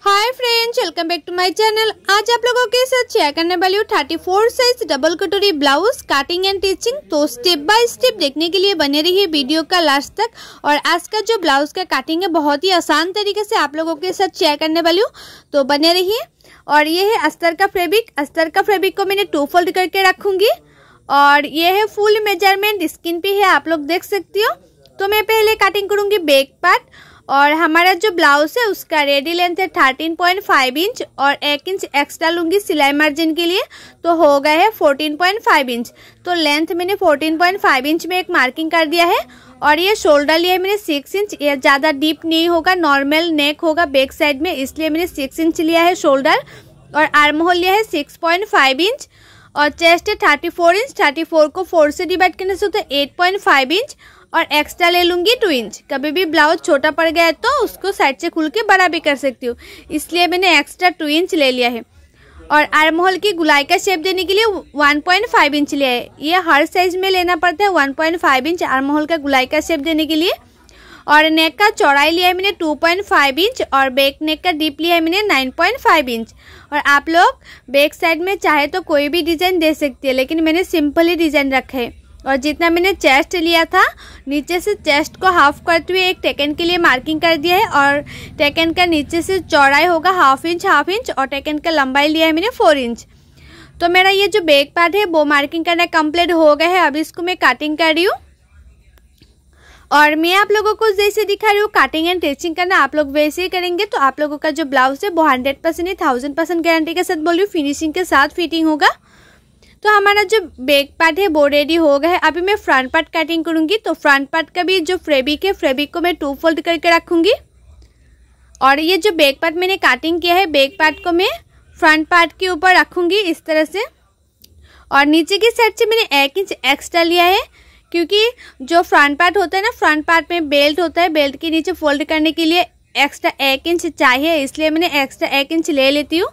Hi friends, welcome back to my channel. आज आप लोगों के साथ शेयर करने वाली हूँ 34 साइज डबल कटोरी ब्लाउज कटिंग एंड टिचिंग। तो स्टेप बाय स्टेप देखने के लिए बने रहिए वीडियो का लास्ट तक। और आज का जो ब्लाउज का कटिंग है बहुत ही आसान तरीके से आप लोगों के साथ शेयर करने वाली हूँ, तो बने रहिए। और ये है अस्तर का फैब्रिक। अस्तर का फैब्रिक को मैंने 2 फोल्ड करके रखूंगी। और ये है फुल मेजरमेंट, स्किन पे है, आप लोग देख सकती हो। तो मैं पहले कटिंग करूंगी बैक पार्ट। और हमारा जो ब्लाउज है उसका रेडी लेंथ है 13.5 इंच और 1 इंच एक्स्ट्रा लूंगी सिलाई मार्जिन के लिए, तो हो गया है 14.5 इंच। तो लेंथ मैंने 14.5 इंच में एक मार्किंग कर दिया है। और ये शोल्डर लिया है मैंने 6 इंच। ये ज़्यादा डीप नहीं होगा, नॉर्मल नेक होगा बैक साइड में, इसलिए मैंने 6 इंच लिया है शोल्डर। और आर्म होल लिया है 6.5 इंच। और चेस्ट है 34 इंच। 34 को 4 से डिवाइड करने से होता है 8.5 इंच। और एक्स्ट्रा ले लूंगी 2 इंच। कभी भी ब्लाउज छोटा पड़ गया है तो उसको साइड से खुल के बड़ा भी कर सकती हूँ, इसलिए मैंने एक्स्ट्रा 2 इंच ले लिया है। और आर्म होल की गुलाई का शेप देने के लिए 1.5 इंच लिया है। ये हर साइज में लेना पड़ता है 1.5 इंच आर्म होल का गुलाई का शेप देने के लिए। और नेक का चौड़ाई लिया है मैंने 2.5 इंच और बैक नेक का डीप लिया है मैंने 9.5 इंच। और आप लोग बैक साइड में चाहे तो कोई भी डिजाइन दे सकती है, लेकिन मैंने सिंपल ही डिजाइन रखा है। और जितना मैंने चेस्ट लिया था, नीचे से चेस्ट को हाफ करते हुए एक टेकन के लिए मार्किंग कर दिया है। और टेकन का नीचे से चौड़ाई होगा हाफ इंच और टेकन का लंबाई लिया है मैंने 4 इंच। तो मेरा ये जो बैक पार्ट है वो मार्किंग करना कंप्लीट हो गया है। अब इसको मैं कटिंग कर रही हूँ। और मैं आप लोगों को जैसे दिखा रही हूँ कटिंग एंड टिचिंग करना आप लोग वैसे ही करेंगे तो आप लोगों का जो ब्लाउज है वो 100% नहीं 1000% गारंटी के साथ बोल रही हूँ फिनिशिंग के साथ फिटिंग होगा। तो हमारा जो बैक पार्ट है वो रेडी हो गया है। अभी मैं फ्रंट पार्ट कटिंग करूंगी। तो फ्रंट पार्ट का भी जो फैब्रिक है, फैब्रिक को मैं 2 फोल्ड करके रखूंगी। और ये जो बैक पार्ट मैंने कटिंग किया है, बैक पार्ट को मैं फ्रंट पार्ट के ऊपर रखूंगी इस तरह से। और नीचे की साइड से मैंने 1 इंच एक्स्ट्रा लिया है, क्योंकि जो फ्रंट पार्ट होता है ना, फ्रंट पार्ट में बेल्ट होता है, बेल्ट के नीचे फोल्ड करने के लिए एक्स्ट्रा 1 इंच चाहिए, इसलिए मैंने एक्स्ट्रा 1 इंच ले लेती हूँ।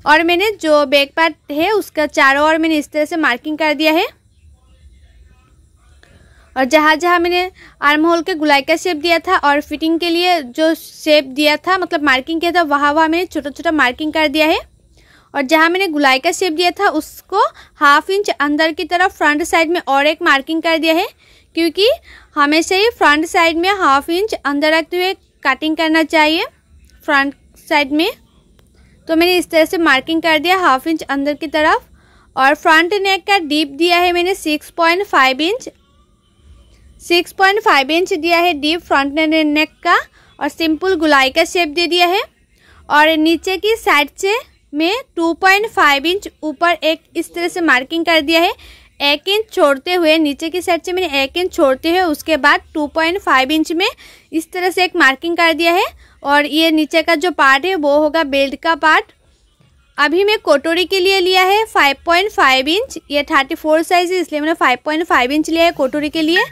और मैंने जो बैक पार्ट है उसका चारों ओर मैंने इस तरह से मार्किंग कर दिया है। और जहाँ जहाँ मैंने आर्म होल के गुलाई का शेप दिया था और फिटिंग के लिए जो शेप दिया था, मतलब मार्किंग किया था, वहाँ मैंने छोटा छोटा मार्किंग कर दिया है। और जहाँ मैंने गुलाई का शेप दिया था उसको हाफ इंच अंदर की तरफ फ्रंट साइड में और एक मार्किंग कर दिया है, क्योंकि हमेशा ही फ्रंट साइड में हाफ इंच अंदर रखते हुए कटिंग करना चाहिए फ्रंट साइड में। तो मैंने इस तरह से मार्किंग कर दिया हाफ इंच अंदर की तरफ। और फ्रंट नेक का डीप दिया है मैंने 6.5 इंच। 6.5 इंच दिया है डीप फ्रंट नेक का। और सिंपल गुलाई का शेप दे दिया है। और नीचे की साइड से मैं 2.5 इंच ऊपर एक इस तरह से मार्किंग कर दिया है। 1 इंच छोड़ते हुए, नीचे की साइड से मैंने 1 इंच छोड़ते हुए उसके बाद 2.5 इंच में इस तरह से एक मार्किंग कर दिया है। और ये नीचे का जो पार्ट है वो होगा बेल्ट का पार्ट। अभी मैं कटोरी के लिए लिया है 5.5 इंच। ये 34 साइज है, इसलिए मैंने 5.5 इंच लिया है कटोरी के लिए।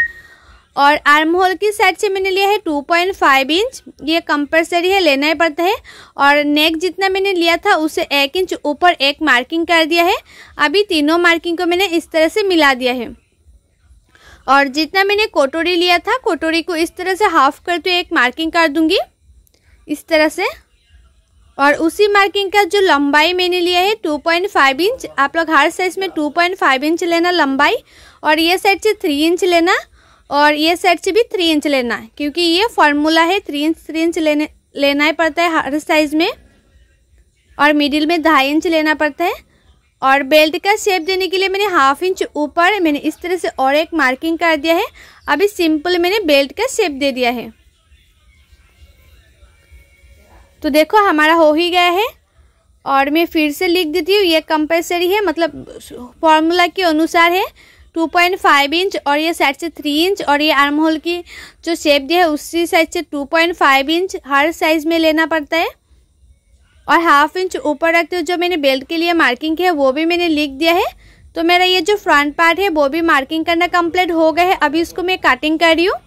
और आर्म होल की साइड से मैंने लिया है 2.5 इंच। ये कंपलसरी है, लेना ही पड़ता है। और नेक जितना मैंने लिया था उससे 1 इंच ऊपर एक मार्किंग कर दिया है। अभी तीनों मार्किंग को मैंने इस तरह से मिला दिया है। और जितना मैंने कटोरी लिया था, कटोरी को इस तरह से हाफ करते हुए एक मार्किंग कर दूंगी इस तरह से। और उसी मार्किंग का जो लंबाई मैंने लिया है 2.5 इंच। आप लोग हर साइज में 2.5 इंच लेना लंबाई। और ये साइड से 3 इंच लेना और ये साइड से भी 3 इंच लेना, क्योंकि ये फॉर्मूला है 3 इंच लेना ही पड़ता है हर साइज में। और मिडिल में 2.5 इंच लेना पड़ता है। और बेल्ट का शेप देने के लिए मैंने हाफ इंच ऊपर मैंने इस तरह से और एक मार्किंग कर दिया है। अभी सिंपल मैंने बेल्ट का शेप दे दिया है। तो देखो हमारा हो ही गया है। और मैं फिर से लिख देती हूँ, ये कंपलसरी है, मतलब फॉर्मूला के अनुसार है 2.5 इंच। और ये साइड से 3 इंच। और ये आर्म होल की जो शेप दिया है उसी साइड से 2.5 इंच हर साइज में लेना पड़ता है। और हाफ इंच ऊपर रखते हुए जो मैंने बेल्ट के लिए मार्किंग किया है वो भी मैंने लिख दिया है। तो मेरा ये जो फ्रंट पार्ट है वो भी मार्किंग करना कंप्लीट हो गया है। अभी इसको मैं कटिंग कर रही हूँ।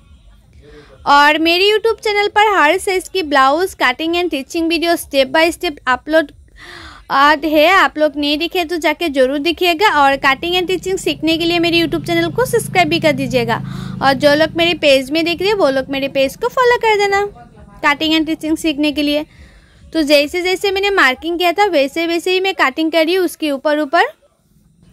और मेरी यूट्यूब चैनल पर हर साइज की blouse cutting and teaching video step by step upload है। आप लोग नहीं दिखे तो जाके जरूर दिखिएगा। और कटिंग एंड टिचिंग सीखने के लिए मेरे यूट्यूब चैनल को सब्सक्राइब भी कर दीजिएगा। और जो लोग मेरे पेज में देख रहे हैं वो लोग मेरे पेज को फॉलो कर देना कटिंग एंड टिचिंग सीखने के लिए। तो जैसे जैसे मैंने मार्किंग किया था वैसे वैसे ही मैं कटिंग कर रही हूँ उसके ऊपर ऊपर।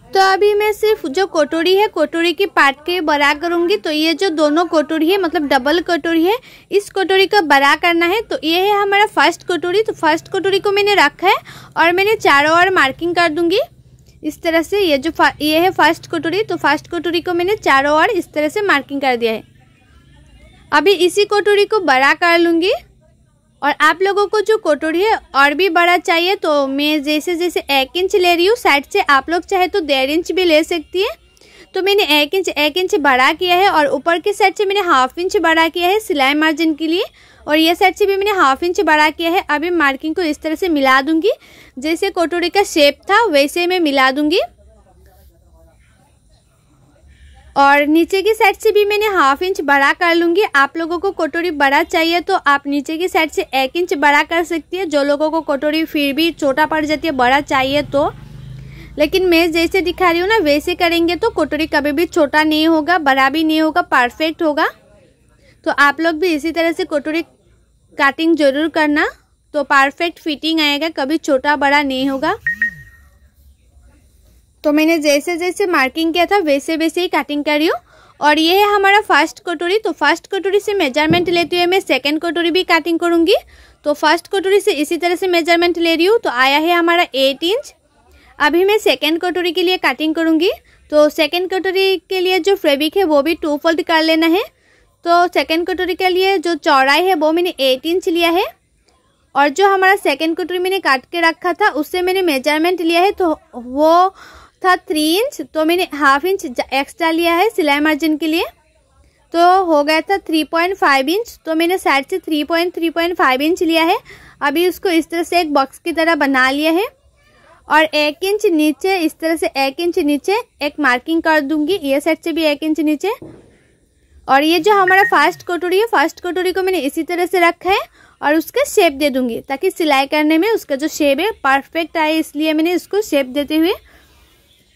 तो अभी मैं सिर्फ जो कटोरी है कटोरी की पार्ट के बड़ा करूँगी। तो ये जो दोनों कटोरी है मतलब डबल कटोरी है, इस कटोरी को बड़ा करना है। तो ये है हमारा फर्स्ट कटोरी। तो फर्स्ट कटोरी को मैंने रखा है और मैंने चारों ओर मार्किंग कर दूंगी इस तरह से। ये है फर्स्ट कटोरी। तो फर्स्ट कटोरी को मैंने चारों ओर इस तरह से मार्किंग कर दिया है। अभी इसी कटोरी को बड़ा कर लूँगी। और आप लोगों को जो कटोरी है और भी बड़ा चाहिए तो मैं जैसे जैसे 1 इंच ले रही हूँ साइड से, आप लोग चाहे तो 1.5 इंच भी ले सकती है। तो मैंने 1 इंच बड़ा किया है और ऊपर की साइड से मैंने 1/2 इंच बड़ा किया है सिलाई मार्जिन के लिए, और ये साइड से भी मैंने 1/2 इंच बड़ा किया है। अभी मार्किंग को इस तरह से मिला दूंगी, जैसे कटोरी का शेप था वैसे मैं मिला दूंगी। और नीचे की साइड से भी मैंने 1/2 इंच बड़ा कर लूँगी। आप लोगों को कटोरी बड़ा चाहिए तो आप नीचे की साइड से 1 इंच बड़ा कर सकती है। जो लोगों को कटोरी फिर भी छोटा पड़ जाती है बड़ा चाहिए तो, लेकिन मैं जैसे दिखा रही हूँ ना वैसे करेंगे तो कटोरी कभी भी छोटा नहीं होगा, बड़ा भी नहीं होगा, परफेक्ट होगा। तो आप लोग भी इसी तरह से कटोरी कटिंग जरूर करना, तो परफेक्ट फिटिंग आएगा, कभी छोटा बड़ा नहीं होगा। तो मैंने जैसे जैसे मार्किंग किया था वैसे वैसे ही कटिंग कर रही हूँ। और ये है हमारा फर्स्ट कटोरी। तो फर्स्ट कटोरी से मेजरमेंट लेते हुए मैं सेकंड कटोरी भी कटिंग करूँगी। तो फर्स्ट कटोरी से इसी तरह से मेजरमेंट ले रही हूँ। तो आया है हमारा 8 इंच। अभी मैं सेकंड कटोरी के लिए कटिंग करूँगी। तो सेकंड कटोरी के लिए जो फैब्रिक है वो भी 2 फोल्ड कर लेना है। तो सेकंड कटोरी के लिए जो चौड़ाई है वो मैंने 8 इंच लिया है। और जो हमारा सेकंड कटोरी मैंने काट के रखा था उससे मैंने मेजरमेंट लिया है, तो वो था 3 इंच। तो मैंने 1/2 इंच एक्स्ट्रा लिया है सिलाई मार्जिन के लिए, तो हो गया था 3.5 इंच। तो मैंने साइड से 3.5 इंच लिया है। अभी उसको इस तरह से एक बॉक्स की तरह बना लिया है। और 1 इंच नीचे इस तरह से 1 इंच नीचे एक मार्किंग कर दूंगी, ये साइड से भी 1 इंच नीचे। और ये जो हमारा फर्स्ट कटोरी है, फर्स्ट कटोरी को मैंने इसी तरह से रखा है और उसका शेप दे दूंगी ताकि सिलाई करने में उसका जो शेप है परफेक्ट आए, इसलिए मैंने उसको शेप देते हुए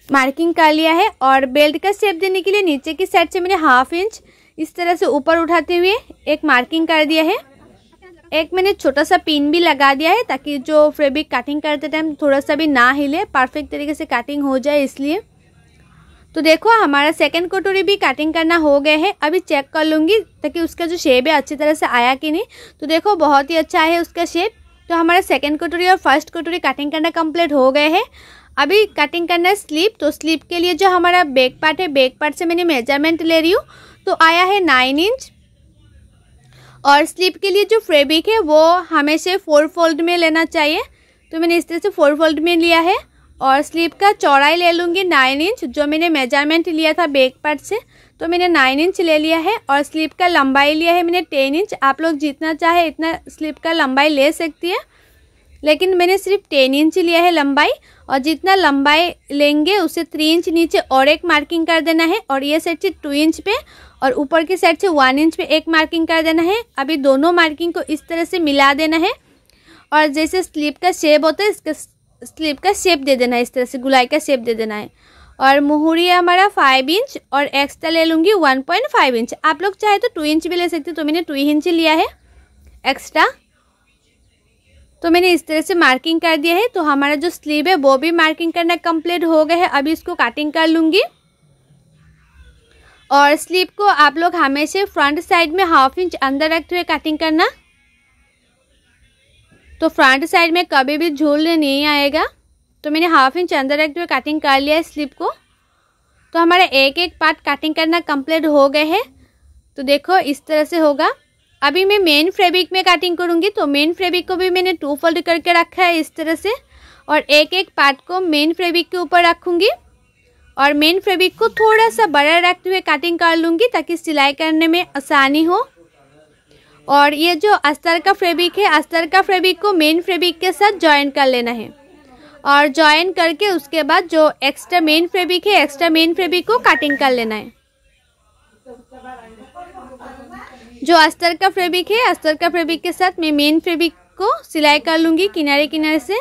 मार्किंग कर लिया है। और बेल्ट का शेप देने के लिए नीचे की साइड से मैंने 1/2 इंच इस तरह से ऊपर उठाते हुए एक मार्किंग कर दिया है। एक मैंने छोटा सा पिन भी लगा दिया है ताकि जो फैब्रिक कटिंग करते टाइम थोड़ा सा भी ना हिले, परफेक्ट तरीके से कटिंग हो जाए इसलिए। तो देखो हमारा सेकंड कटोरी भी कटिंग करना हो गया है। अभी चेक कर लूँगी ताकि उसका जो शेप है अच्छी तरह से आया कि नहीं। तो देखो बहुत ही अच्छा है उसका शेप। तो हमारा सेकंड कटोरी और फर्स्ट कटोरी कटिंग करना कंप्लीट हो गए हैं। अभी कटिंग करना है स्लीव। तो स्लीव के लिए जो हमारा बैक पार्ट है, बैक पार्ट से मैंने मेजरमेंट ले रही हूँ। तो आया है 9 इंच। और स्लीव के लिए जो फैब्रिक है वो हमेशा 4 फोल्ड में लेना चाहिए। तो मैंने इस तरह से 4 फोल्ड में लिया है। और स्लीव का चौड़ाई ले लूँगी 9 इंच, जो मैंने मेजरमेंट लिया था बैक पार्ट से। तो मैंने 9 इंच ले लिया है। और स्लीव का लंबाई लिया है मैंने 10 इंच। आप लोग जितना चाहे इतना स्लीव का लंबाई ले सकती है, लेकिन मैंने सिर्फ 10 इंच लिया है लंबाई। और जितना लंबाई लेंगे उससे 3 इंच नीचे और एक मार्किंग कर देना है। और ये साइड से 2 इंच पे और ऊपर की साइड से 1 इंच पे एक मार्किंग कर देना है। अभी दोनों मार्किंग को इस तरह से मिला देना है। और जैसे स्लीव का शेप होता है इसका स्लीव का शेप दे देना है, इस तरह से गुलाई का शेप दे देना है। और मुहूरी है हमारा 5 इंच और एक्स्ट्रा ले लूँगी 1.5 इंच। आप लोग चाहे तो 2 इंच भी ले सकते, तो मैंने 2 इंच लिया है एक्स्ट्रा। तो मैंने इस तरह से मार्किंग कर दिया है। तो हमारा जो स्लीव है वो भी मार्किंग करना कंप्लीट हो गया है। अभी इसको कटिंग कर लूँगी। और स्लीव को आप लोग हमेशा फ्रंट साइड में 1/2 इंच अंदर रखते हुए कटिंग करना, तो फ्रंट साइड में कभी भी झूल नहीं आएगा। तो मैंने 1/2 इंच अंदर रखते हुए कटिंग कर लिया है स्लीव को। तो हमारा एक एक पार्ट कटिंग करना कंप्लीट हो गए है। तो देखो इस तरह से होगा। अभी मैं मेन फैब्रिक में कटिंग करूँगी। तो मेन फैब्रिक को भी मैंने 2 फोल्ड करके रखा है इस तरह से। और एक एक पार्ट को मेन फैब्रिक के ऊपर रखूँगी। और मेन फैब्रिक को थोड़ा सा बड़ा रखते हुए कटिंग कर लूँगी ताकि सिलाई करने में आसानी हो। और ये जो अस्तर का फैब्रिक है, अस्तर का फैब्रिक को मेन फैब्रिक के साथ जॉइन कर लेना है। और जॉइन करके उसके बाद जो एक्स्ट्रा मेन फैब्रिक है, एक्स्ट्रा मेन फैब्रिक को कटिंग कर लेना है। जो अस्तर का फैब्रिक है, अस्तर का फैब्रिक के साथ मैं मेन फैब्रिक को सिलाई कर लूँगी किनारे किनारे से।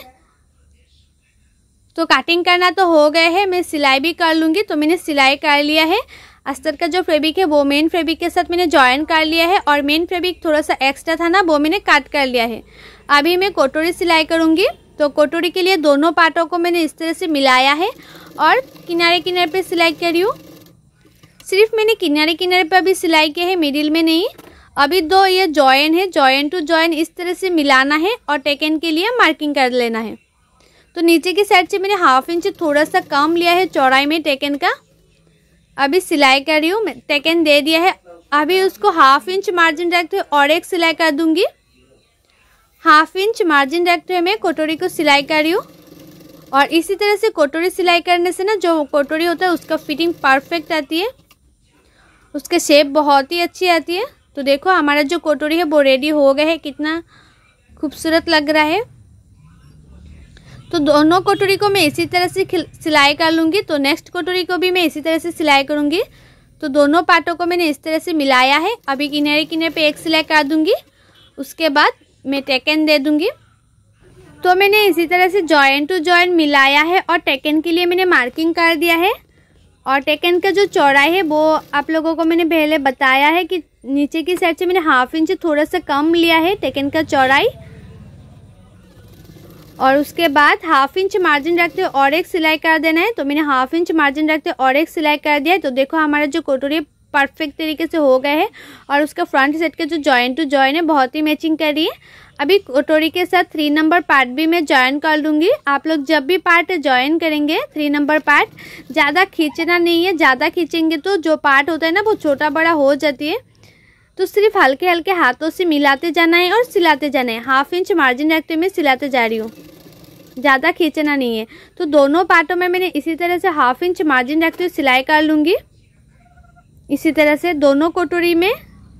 तो कटिंग करना तो हो गया है, मैं सिलाई भी कर लूँगी। तो मैंने सिलाई कर लिया है। अस्तर का जो फैब्रिक है वो मेन फैब्रिक के साथ मैंने जॉइन कर लिया है। और मेन फैब्रिक थोड़ा सा एक्स्ट्रा था ना, वो मैंने कट कर लिया है। अभी मैं कटोरी सिलाई करूँगी। तो कटोरी के लिए दोनों पार्टों को मैंने इस तरह से मिलाया है और किनारे किनारे पे सिलाई कर रही हूँ। सिर्फ मैंने किनारे किनारे पे अभी सिलाई किया है, मिडिल में नहीं। अभी दो ये जॉइन है, जॉइन टू जॉइन इस तरह से मिलाना है और टेकन के लिए मार्किंग कर लेना है। तो नीचे की साइड से मैंने 1/2 इंच थोड़ा सा कम लिया है चौड़ाई में टेकन का। अभी सिलाई कर रही हूँ, टेकन दे दिया है। अभी उसको 1/2 इंच मार्जिन रखते हुए और एक सिलाई कर दूंगी। 1/2 इंच मार्जिन रखते हुए मैं कटोरी को सिलाई कर रही हूँ। और इसी तरह से कटोरी सिलाई करने से ना जो कटोरी होता है उसका फिटिंग परफेक्ट आती है, उसका शेप बहुत ही अच्छी आती है। तो देखो हमारा जो कटोरी है वो रेडी हो गया है, कितना खूबसूरत लग रहा है। तो दोनों कटोरी को मैं इसी तरह से सिलाई कर लूँगी। तो नेक्स्ट कटोरी को भी मैं इसी तरह से सिलाई करूँगी। तो दोनों पार्टों को मैंने इस तरह से मिलाया है। अभी किनारे किनारे पे एक सिलाई कर दूँगी, उसके बाद मैं टेकन दे दूँगी। तो मैंने इसी तरह से जॉइन टू जॉइन मिलाया है और टेकन के लिए मैंने मार्किंग कर दिया है। और टेकन का जो चौड़ाई है वो आप लोगों को मैंने पहले बताया है कि नीचे की साइड से मैंने 1/2 इंच थोड़ा सा कम लिया है टेकन का चौड़ाई। और उसके बाद 1/2 इंच मार्जिन रखते हुए और एक सिलाई कर देना है। तो मैंने 1/2 इंच मार्जिन रखते हुए और एक सिलाई कर दिया है। तो देखो हमारा जो कटोरी परफेक्ट तरीके से हो गए है और उसका फ्रंट साइड का जो जॉइन टू जॉइन है बहुत ही मैचिंग कर रही है। अभी कटोरी के साथ 3 नंबर पार्ट भी मैं जॉइन कर लूँगी। आप लोग जब भी पार्ट जॉइन करेंगे 3 नंबर पार्ट ज़्यादा खींचना नहीं है, ज़्यादा खींचेंगे तो जो पार्ट होता है ना वो छोटा बड़ा हो जाती है। तो सिर्फ हल्के हल्के हाथों से मिलाते जाना है और सिलाते जाना है। 1/2 इंच मार्जिन रखते हुए मैं सिलाते जा रही हूँ, ज़्यादा खींचना नहीं है। तो दोनों पार्टों में मैंने इसी तरह से 1/2 इंच मार्जिन रखते हुए सिलाई कर लूँगी। इसी तरह से दोनों कटोरी में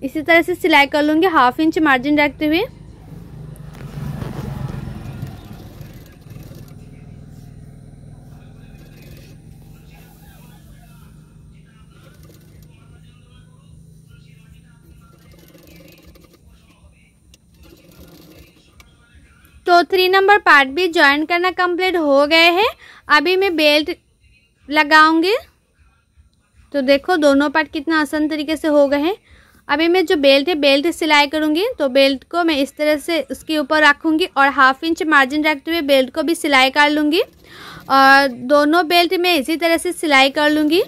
इसी तरह से सिलाई कर लूँगी 1/2 इंच मार्जिन रखते हुए। तो 3 नंबर पार्ट भी ज्वाइन करना कंप्लीट हो गए हैं। अभी मैं बेल्ट लगाऊंगी। तो देखो दोनों पार्ट कितना आसान तरीके से हो गए हैं। अभी मैं जो बेल्ट है बेल्ट सिलाई करूंगी। तो बेल्ट को मैं इस तरह से उसके ऊपर रखूंगी और 1/2 इंच मार्जिन रखते हुए बेल्ट को भी सिलाई कर लूँगी। और दोनों बेल्ट में इसी तरह से सिलाई कर लूँगी।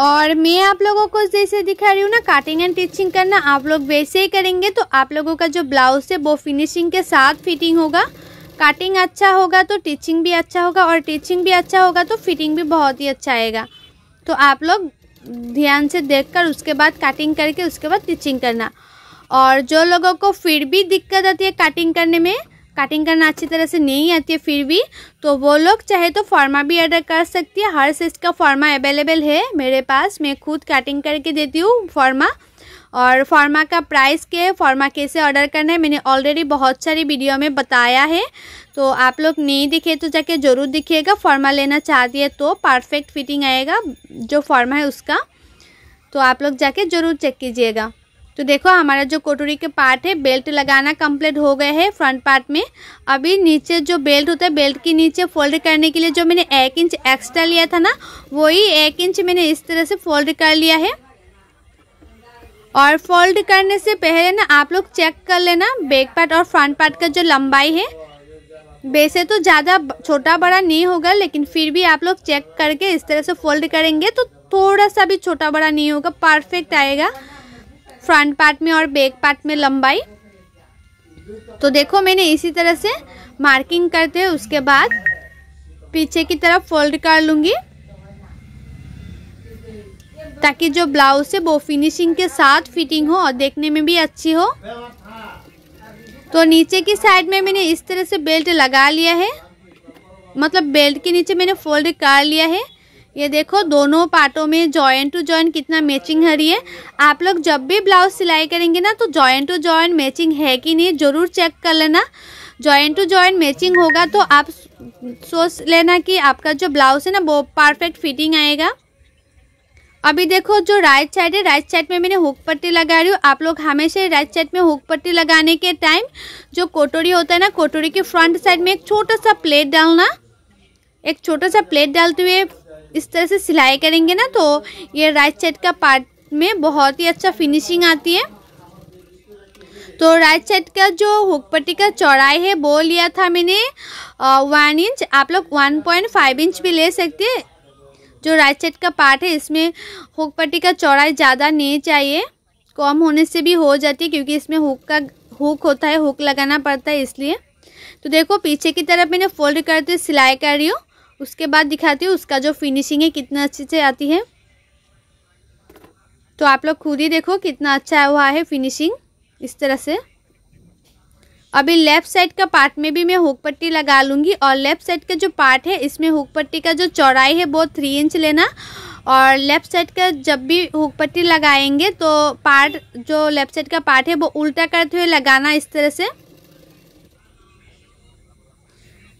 और मैं आप लोगों को जैसे दिखा रही हूँ ना कटिंग एंड टिचिंग करना, आप लोग वैसे ही करेंगे तो आप लोगों का जो ब्लाउज है वो फिनिशिंग के साथ फिटिंग होगा। कटिंग अच्छा होगा तो टिचिंग भी अच्छा होगा और टिचिंग भी अच्छा होगा तो फिटिंग भी बहुत ही अच्छा आएगा। तो आप लोग ध्यान से देखकर उसके बाद कटिंग करके उसके बाद टिचिंग करना। और जो लोगों को फिर भी दिक्कत आती है कटिंग करने में, कटिंग करना अच्छी तरह से नहीं आती है फिर भी, तो वो लोग चाहे तो फॉर्मा भी ऑर्डर कर सकती है। हर साइज का फॉर्मा अवेलेबल है मेरे पास, मैं खुद कटिंग करके देती हूँ फॉर्मा। और फॉर्मा का प्राइस क्या है, फॉर्मा कैसे ऑर्डर करना है, मैंने ऑलरेडी बहुत सारी वीडियो में बताया है। तो आप लोग नहीं दिखे तो जाके ज़रूर दिखिएगा। फॉर्मा लेना चाहती है तो परफेक्ट फिटिंग आएगा जो फॉर्मा है उसका, तो आप लोग जाके ज़रूर चेक कीजिएगा। तो देखो हमारा जो कटोरी के पार्ट है बेल्ट लगाना कंप्लीट हो गए है फ्रंट पार्ट में। अभी नीचे जो बेल्ट होता है बेल्ट के नीचे फोल्ड करने के लिए जो मैंने 1 इंच एक्स्ट्रा लिया था ना, वही 1 इंच मैंने इस तरह से फोल्ड कर लिया है। और फोल्ड करने से पहले ना आप लोग चेक कर लेना बैक पार्ट और फ्रंट पार्ट का जो लंबाई है। वैसे तो ज़्यादा छोटा बड़ा नहीं होगा, लेकिन फिर भी आप लोग चेक करके इस तरह से फोल्ड करेंगे तो थोड़ा सा भी छोटा बड़ा नहीं होगा, परफेक्ट आएगा फ्रंट पार्ट में और बैक पार्ट में लंबाई। तो देखो मैंने इसी तरह से मार्किंग करते हैं उसके बाद पीछे की तरफ फोल्ड कर लूँगी ताकि जो ब्लाउज है वो फिनिशिंग के साथ फिटिंग हो और देखने में भी अच्छी हो। तो नीचे की साइड में मैंने इस तरह से बेल्ट लगा लिया है, मतलब बेल्ट के नीचे मैंने फोल्ड कर लिया है। ये देखो दोनों पार्टों में जॉइन टू जॉइन कितना मैचिंग हो रही है। आप लोग जब भी ब्लाउज सिलाई करेंगे ना तो जॉइन टू जॉइन मैचिंग है कि नहीं ज़रूर चेक कर लेना। जॉइन टू जॉइन मैचिंग होगा तो आप सोच लेना कि आपका जो ब्लाउज है ना वो परफेक्ट फिटिंग आएगा। अभी देखो जो राइट साइड है, राइट साइड में मैंने हुक पट्टी लगा रही हूँ। आप लोग हमेशा राइट साइड में हुक पट्टी लगाने के टाइम जो कटोरी होता है ना, कटोरी के फ्रंट साइड में एक छोटा सा प्लेट डालना। एक छोटा सा प्लेट डालते हुए इस तरह से सिलाई करेंगे ना तो ये राइट साइड का पार्ट में बहुत ही अच्छा फिनिशिंग आती है। तो राइट साइड का जो हुक पट्टी का चौड़ाई है वो लिया था मैंने 1 इंच। आप लोग 1.5 इंच भी ले सकते हैं। जो राइट साइड का पार्ट है इसमें हुक पट्टी का चौड़ाई ज़्यादा नहीं चाहिए, कम होने से भी हो जाती है क्योंकि इसमें हुक होता है, हुक लगाना पड़ता है इसलिए। तो देखो पीछे की तरफ मैंने फोल्ड करते हुए सिलाई कर रही हूँ। उसके बाद दिखाती हूँ उसका जो फिनिशिंग है कितना अच्छे से आती है। तो आप लोग खुद ही देखो कितना अच्छा हुआ है फिनिशिंग इस तरह से। अभी लेफ़्ट साइड का पार्ट में भी मैं हुक पट्टी लगा लूँगी और लेफ़्ट साइड का जो पार्ट है इसमें हुक पट्टी का जो चौड़ाई है वो 3 इंच लेना। और लेफ़्ट साइड का जब भी हुक पट्टी लगाएंगे तो पार्ट जो लेफ़्ट साइड का पार्ट है वो उल्टा करते हुए लगाना। इस तरह से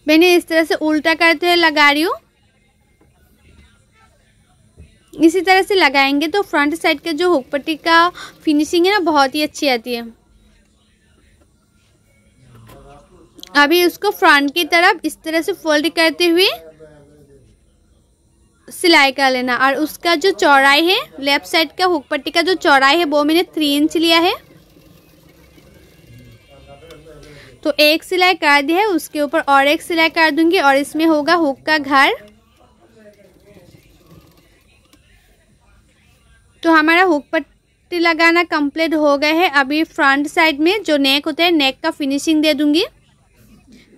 मैंने इस तरह से उल्टा करते हुए लगा रही हूँ। इसी तरह से लगाएंगे तो फ्रंट साइड का जो हुक पट्टी का फिनिशिंग है ना बहुत ही अच्छी आती है। अभी उसको फ्रंट की तरफ इस तरह से फोल्ड करते हुए सिलाई कर लेना। और उसका जो चौड़ाई है लेफ्ट साइड का हुक पट्टी का जो चौड़ाई है वो मैंने 3 इंच लिया है। तो एक सिलाई कर दी है, उसके ऊपर और एक सिलाई कर दूंगी और इसमें होगा हुक का घर। तो हमारा हुक पट्टी लगाना कंप्लीट हो गया है। अभी फ्रंट साइड में जो नेक होता है नेक का फिनिशिंग दे दूंगी।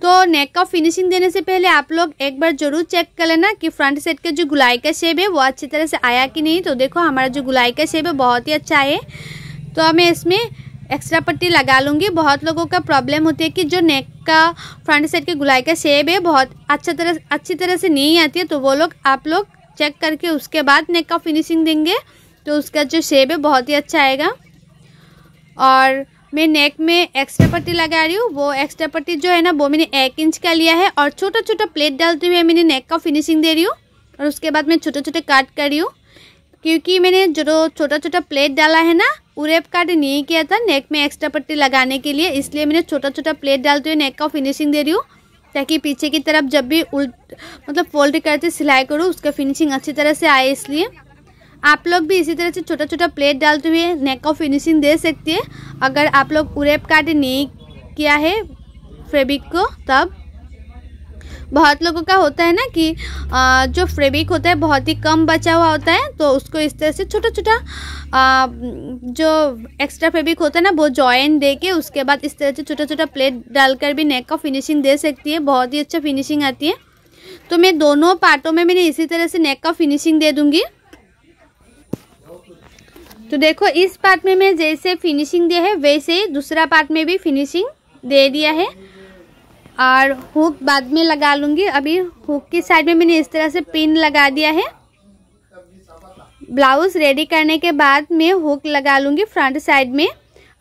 तो नेक का फिनिशिंग देने से पहले आप लोग एक बार ज़रूर चेक कर लेना कि फ्रंट साइड का जो गुलाई का शेप है वो अच्छी तरह से आया कि नहीं। तो देखो हमारा जो गुलाई का शेप है बहुत ही अच्छा है। तो मैं इसमें एक्स्ट्रा पट्टी लगा लूँगी। बहुत लोगों का प्रॉब्लम होती है कि जो नेक का फ्रंट साइड के गुलाई का शेप है बहुत अच्छी तरह से नहीं आती है। तो वो लोग आप लोग चेक करके उसके बाद नेक का फिनिशिंग देंगे तो उसका जो शेप है बहुत ही अच्छा आएगा। और मैं नेक में एक्स्ट्रा पट्टी लगा रही हूँ। वो एक्स्ट्रा पट्टी जो है ना वो मैंने 1 इंच का लिया है और छोटा छोटा प्लेट डालते हुए मैंने नेक का फिनिशिंग दे रही हूँ। और उसके बाद मैं छोटे छोटे काट कर रही हूँ क्योंकि मैंने जो छोटा छोटा प्लेट डाला है ना उरेप काट नहीं किया था नेक में एक्स्ट्रा पट्टी लगाने के लिए, इसलिए मैंने छोटा छोटा प्लेट डालते हुए नेक का फिनिशिंग दे रही हूँ ताकि पीछे की तरफ जब भी मतलब फोल्ड करते सिलाई करूँ उसका फिनिशिंग अच्छी तरह से आए। इसलिए आप लोग भी इसी तरह से छोटा छोटा प्लेट डालते हुए नेक का फिनिशिंग दे सकते हैं अगर आप लोग उरेप काट नहीं किया है फैब्रिक को। तब बहुत लोगों का होता है ना कि जो फैब्रिक होता है बहुत ही कम बचा हुआ होता है तो उसको इस तरह से छोटा छोटा जो एक्स्ट्रा फैब्रिक होता है ना वो जॉइन दे के उसके बाद इस तरह से छोटा छोटा प्लेट डालकर भी नेक का फिनिशिंग दे सकती है। बहुत ही अच्छा फिनिशिंग आती है। तो मैं दोनों पार्टों में मैंने इसी तरह से नेक का फिनिशिंग दे दूँगी। तो देखो इस पार्ट में मैं जैसे फिनिशिंग दिया है वैसे ही दूसरा पार्ट में भी फिनिशिंग दे दिया है और हुक बाद में लगा लूँगी। अभी हुक की साइड में मैंने इस तरह से पिन लगा दिया है। ब्लाउज रेडी करने के बाद मैं हुक लगा लूँगी फ्रंट साइड में।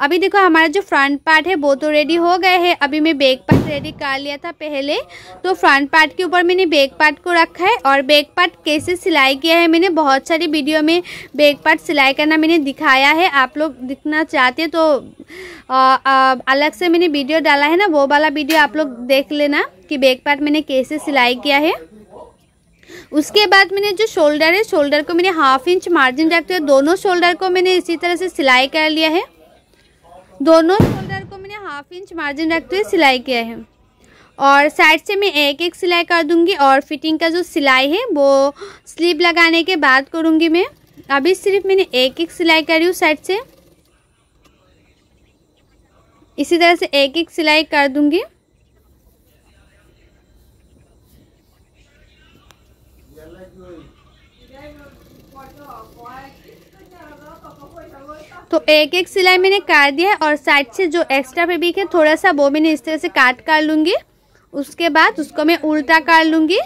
अभी देखो हमारा जो फ्रंट पार्ट है वो तो रेडी हो गए हैं। अभी मैं बैक पार्ट रेडी कर लिया था पहले, तो फ्रंट पार्ट के ऊपर मैंने बैक पार्ट को रखा है। और बैक पार्ट कैसे सिलाई किया है मैंने बहुत सारी वीडियो में बैक पार्ट सिलाई करना मैंने दिखाया है। आप लोग दिखना चाहते तो अलग से मैंने वीडियो डाला है ना, वो वाला वीडियो आप लोग देख लेना कि बैक पार्ट मैंने कैसे सिलाई किया है। उसके बाद मैंने जो शोल्डर है, शोल्डर को मैंने 1/2 इंच मार्जिन रखते हुए दोनों शोल्डर को मैंने इसी तरह से सिलाई कर लिया है। दोनों शोल्डर को मैंने 1/2 इंच मार्जिन रखते हुए सिलाई किया है। और साइड से मैं एक एक सिलाई कर दूंगी और फिटिंग का जो सिलाई है वो स्लीव लगाने के बाद करूंगी मैं। अभी सिर्फ मैंने एक एक सिलाई कर रही हूँ साइड से। इसी तरह से एक एक सिलाई कर दूंगी। तो एक एक सिलाई मैंने कर दिया है और साइड से जो एक्स्ट्रा फैब्रिक है थोड़ा सा वो मैंने इस तरह से काट कर लूँगी। उसके बाद उसको मैं उल्टा कर लूँगी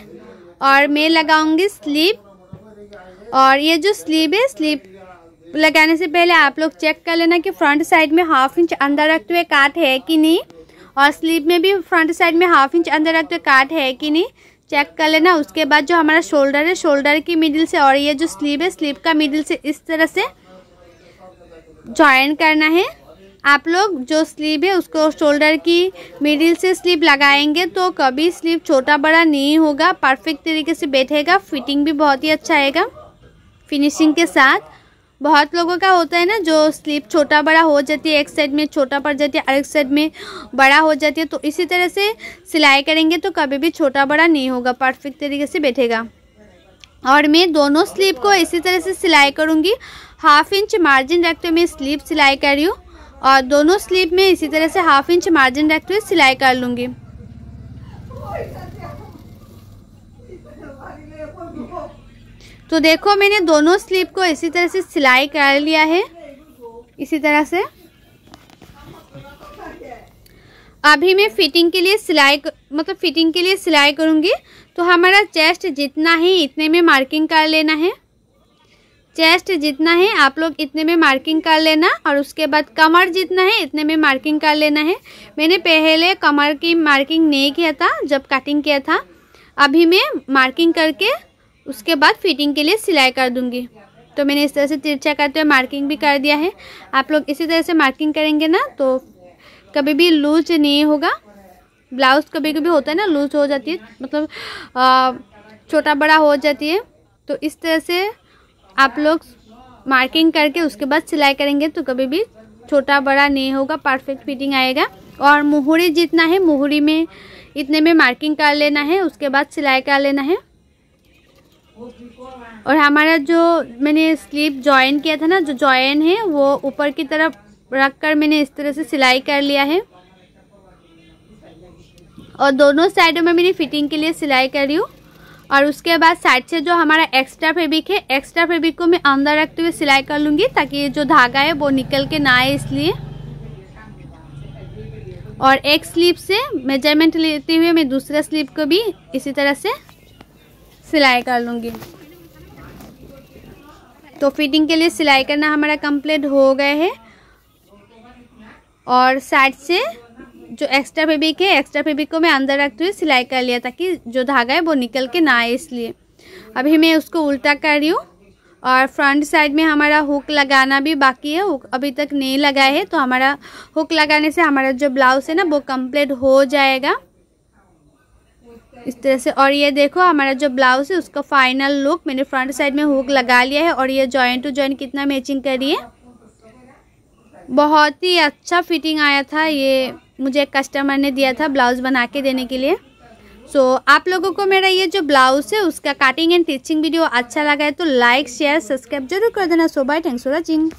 और मैं लगाऊंगी स्लीव। और ये जो स्लीव है, स्लीव लगाने से पहले आप लोग चेक कर लेना कि फ्रंट साइड में 1/2 इंच अंदर रखते हुए काट है कि नहीं, और स्लीव में भी फ्रंट साइड में 1/2 इंच अंदर रखते हुए काट है कि नहीं, चेक कर लेना। उसके बाद जो हमारा शोल्डर है, शोल्डर की मिडिल से और ये जो स्लीव है, स्लीव का मिडिल से इस तरह से जॉइन करना है। आप लोग जो स्लीव है उसको शोल्डर की मिडिल से स्लीव लगाएंगे तो कभी स्लीव छोटा बड़ा नहीं होगा, परफेक्ट तरीके से बैठेगा, फिटिंग भी बहुत ही अच्छा आएगा। फिनिशिंग के साथ बहुत लोगों का होता है ना, जो स्लीव छोटा बड़ा हो जाती है, एक साइड में छोटा पड़ जाती है और एक साइड में बड़ा हो जाती है। तो इसी तरह से सिलाई करेंगे तो कभी भी छोटा बड़ा नहीं होगा, परफेक्ट तरीके से बैठेगा। और मैं दोनों स्लीव को इसी तरह से सिलाई करूँगी। 1/2 इंच मार्जिन रखते हुए मैं स्लीव सिलाई कर रही हूँ और दोनों स्लीव में इसी तरह से 1/2 इंच मार्जिन रखते हुए सिलाई कर लूँगी। तो देखो मैंने दोनों स्लीव को इसी तरह से सिलाई कर लिया है, इसी तरह से। अभी मैं फिटिंग के लिए सिलाई करूँगी। तो हमारा चेस्ट जितना है इतने में मार्किंग कर लेना है। चेस्ट जितना है आप लोग इतने में मार्किंग कर लेना और उसके बाद कमर जितना है इतने में मार्किंग कर लेना है। मैंने पहले कमर की मार्किंग नहीं किया था जब कटिंग किया था। अभी मैं मार्किंग करके उसके बाद फिटिंग के लिए सिलाई कर दूंगी। तो मैंने इस तरह से तिरछा करते हुए मार्किंग भी कर दिया है। आप लोग इसी तरह से मार्किंग करेंगे ना तो कभी भी लूज नहीं होगा। ब्लाउज कभी कभी होता है ना, लूज हो जाती है, मतलब छोटा बड़ा हो जाती है। तो इस तरह से आप लोग मार्किंग करके उसके बाद सिलाई करेंगे तो कभी भी छोटा बड़ा नहीं होगा, परफेक्ट फिटिंग आएगा। और मुहरी जितना है मुहरी में इतने में मार्किंग कर लेना है, उसके बाद सिलाई कर लेना है। और हमारा जो मैंने स्लीव जॉइन किया था ना, जो जॉइन है वो ऊपर की तरफ रखकर मैंने इस तरह से सिलाई कर लिया है। और दोनों साइडों में मेरी फिटिंग के लिए सिलाई कर रही हूँ। और उसके बाद साइड से जो हमारा एक्स्ट्रा फैब्रिक है, एक्स्ट्रा फैब्रिक को मैं अंदर रखते हुए सिलाई कर लूँगी ताकि जो धागा है वो निकल के ना आए, इसलिए। और एक स्लीव से मेजरमेंट लेते हुए मैं दूसरा स्लीव को भी इसी तरह से सिलाई कर लूँगी। तो फिटिंग के लिए सिलाई करना हमारा कंप्लीट हो गया है। और साइड से जो एक्स्ट्रा फैब्रिक है, एक्स्ट्रा फैब्रिक को मैं अंदर रखते हुए सिलाई कर लिया ताकि जो धागा है वो निकल के ना आए, इसलिए। अभी मैं उसको उल्टा कर रही हूँ। और फ्रंट साइड में हमारा हुक लगाना भी बाकी है, हुक अभी तक नहीं लगा है। तो हमारा हुक लगाने से हमारा जो ब्लाउज है ना वो कंप्लीट हो जाएगा इस तरह से। और ये देखो हमारा जो ब्लाउज है उसका फाइनल लुक, मैंने फ्रंट साइड में हुक लगा लिया है। और ये जॉइन टू जॉइन कितना मैचिंग कर रही है, बहुत ही अच्छा फिटिंग आया था। ये मुझे कस्टमर ने दिया था ब्लाउज बना के देने के लिए। सो आप लोगों को मेरा ये जो ब्लाउज है उसका कटिंग एंड टीचिंग वीडियो अच्छा लगा है तो लाइक शेयर सब्सक्राइब जरूर कर देना। सो बाय, थैंक्स फॉर वॉचिंग।